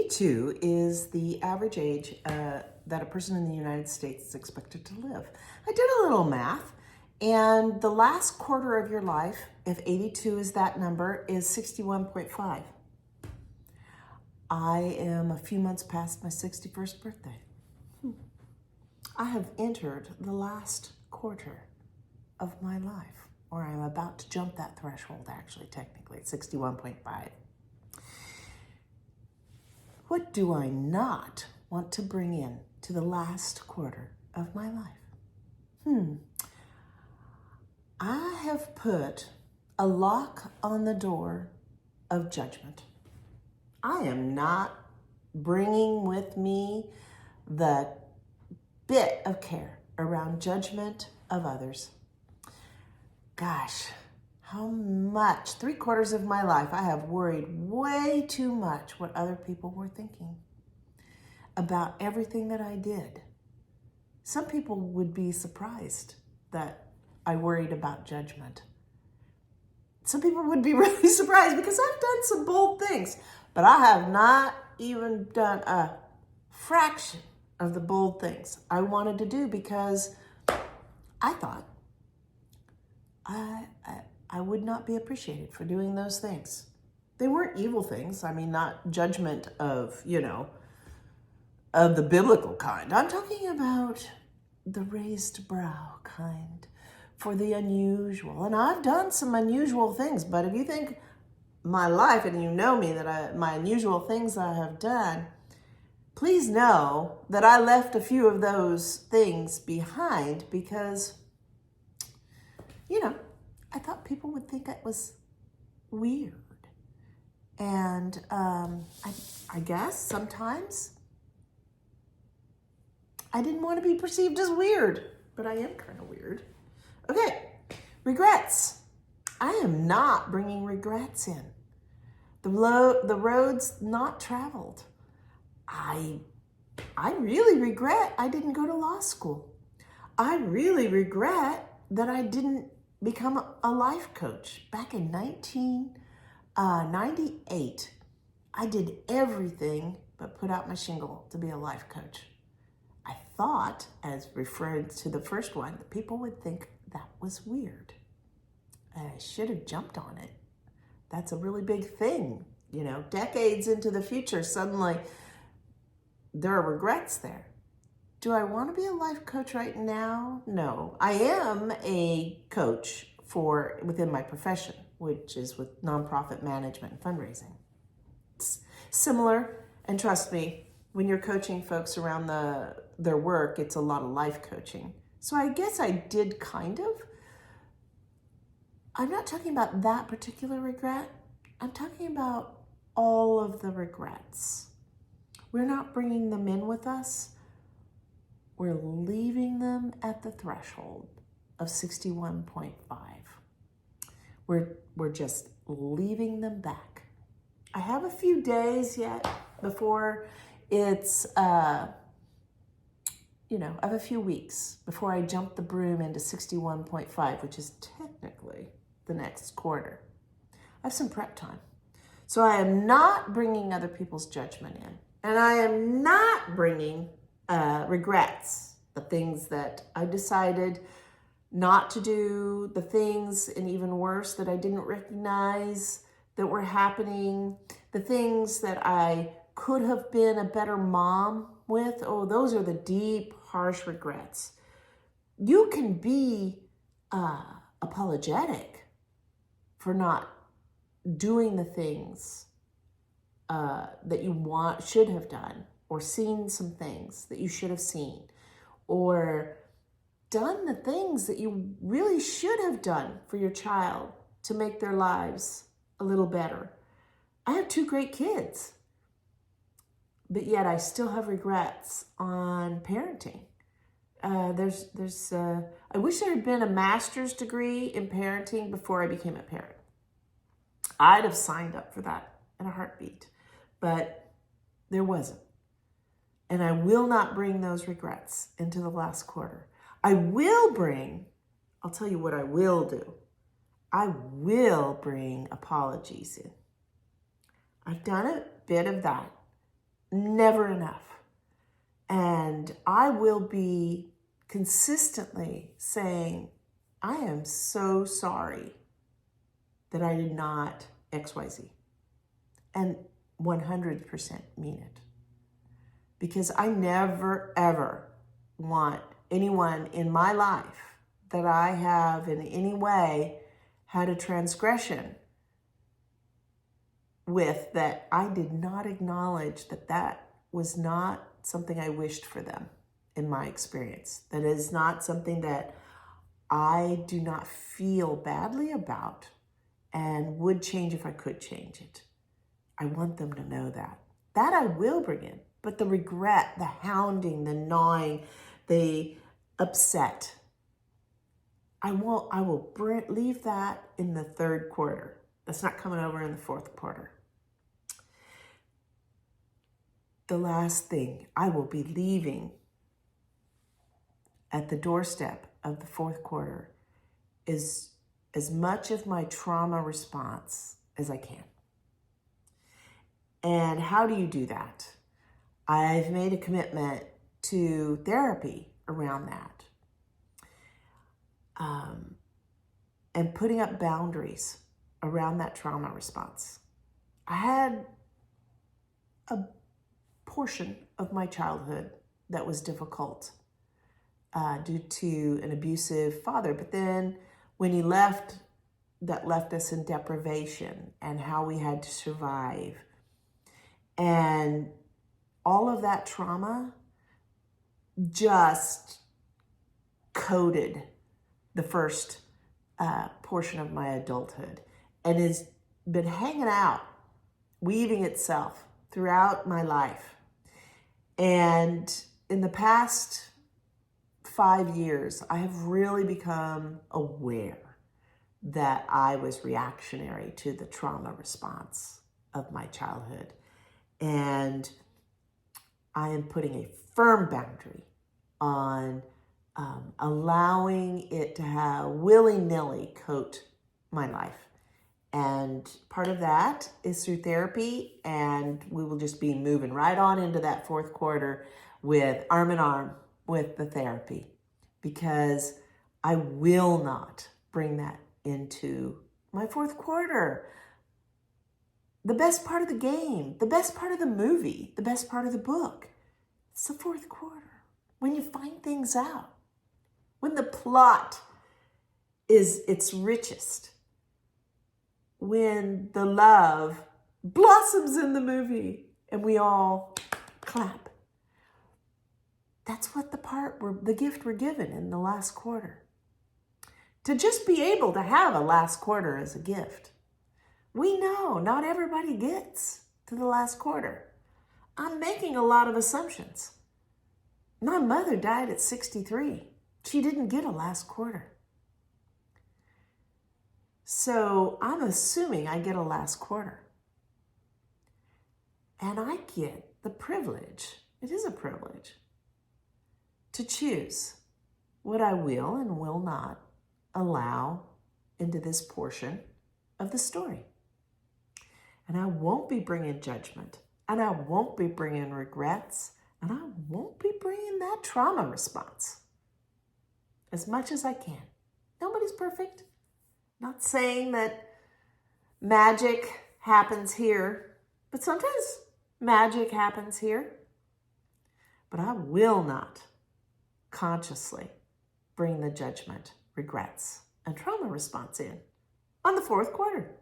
82 is the average age that a person in the United States is expected to live. I did a little math, and the last quarter of your life, if 82 is that number, is 61.5. I am a few months past my 61st birthday. I have entered the last quarter of my life, or I'm about to jump that threshold, actually, technically, at 61.5. What do I not want to bring in to the last quarter of my life? I have put a lock on the door of judgment. I am not bringing with me the bit of care around judgment of others. Gosh, how much, 3/4 of my life, I have worried way too much what other people were thinking about everything that I did. Some people would be surprised that I worried about judgment. Some people would be really surprised because I've done some bold things, but I have not even done a fraction of the bold things I wanted to do because I thought I would not be appreciated for doing those things. They weren't evil things. I mean, not judgment of, of the biblical kind. I'm talking about the raised brow kind, for the unusual. And I've done some unusual things, but if you think my life and you know me, that my unusual things I have done, please know that I left a few of those things behind because, I thought people would think it was weird. And I guess sometimes I didn't want to be perceived as weird, but I am kind of weird. Okay, regrets. I am not bringing regrets in. The roads not traveled. I really regret I didn't go to law school. I really regret that I didn't become a life coach. Back in 1998, I did everything but put out my shingle to be a life coach. I thought, as referred to the first one, that people would think that was weird. I should have jumped on it. That's a really big thing. Decades into the future, suddenly there are regrets there. Do I want to be a life coach right now? No. I am a coach within my profession, which is with nonprofit management and fundraising. It's similar, and trust me, when you're coaching folks around their work, it's a lot of life coaching. So I guess I did kind of. I'm not talking about that particular regret. I'm talking about all of the regrets. We're not bringing them in with us. We're leaving them at the threshold of 61.5. We're just leaving them back. I have a few days yet before it's, I have a few weeks before I jump the broom into 61.5, which is technically the next quarter. I have some prep time. So I am not bringing other people's judgment in. And I am not bringing regrets, the things that I decided not to do, the things, and even worse, that I didn't recognize that were happening, the things that I could have been a better mom with. Oh, those are the deep, harsh regrets. You can be apologetic for not doing the things that you should have done, or seen some things that you should have seen, or done the things that you really should have done for your child to make their lives a little better. I have 2 great kids, but yet I still have regrets on parenting. I wish there had been a master's degree in parenting before I became a parent. I'd have signed up for that in a heartbeat, but there wasn't. And I will not bring those regrets into the last quarter. I'll tell you what I will do. I will bring apologies in. I've done a bit of that never enough. And I will be consistently saying, I am so sorry that I did not XYZ. And 100% mean it. Because I never, ever want anyone in my life that I have in any way had a transgression with that I did not acknowledge that was not something I wished for them in my experience. That is not something that I do not feel badly about and would change if I could change it. I want them to know that. That I will bring in. But the regret, the hounding, the gnawing, the upset, I will leave that in the third quarter. That's not coming over in the fourth quarter. The last thing I will be leaving at the doorstep of the fourth quarter is as much of my trauma response as I can. And how do you do that? I've made a commitment to therapy around that. And putting up boundaries around that trauma response. I had a portion of my childhood that was difficult due to an abusive father. But then when he left, that left us in deprivation and how we had to survive. And all of that trauma just coded the first portion of my adulthood and has been hanging out, weaving itself throughout my life. And in the past 5 years, I have really become aware that I was reactionary to the trauma response of my childhood. And I am putting a firm boundary on allowing it to have willy-nilly coat my life. And part of that is through therapy, and we will just be moving right on into that fourth quarter with arm in arm with the therapy, because I will not bring that into my fourth quarter. The best part of the game, the best part of the movie, the best part of the book, it's the fourth quarter, when you find things out, when the plot is its richest, when the love blossoms in the movie and we all clap. That's what the gift we're given in the last quarter. To just be able to have a last quarter as a gift. We know not everybody gets to the last quarter. I'm making a lot of assumptions. My mother died at 63. She didn't get a last quarter. So I'm assuming I get a last quarter. And I get the privilege, it is a privilege, to choose what I will and will not allow into this portion of the story. And I won't be bringing judgment, and I won't be bringing regrets, and I won't be bringing that trauma response as much as I can. Nobody's perfect. Not saying that magic happens here, but sometimes magic happens here. But I will not consciously bring the judgment, regrets, and trauma response in on the fourth quarter.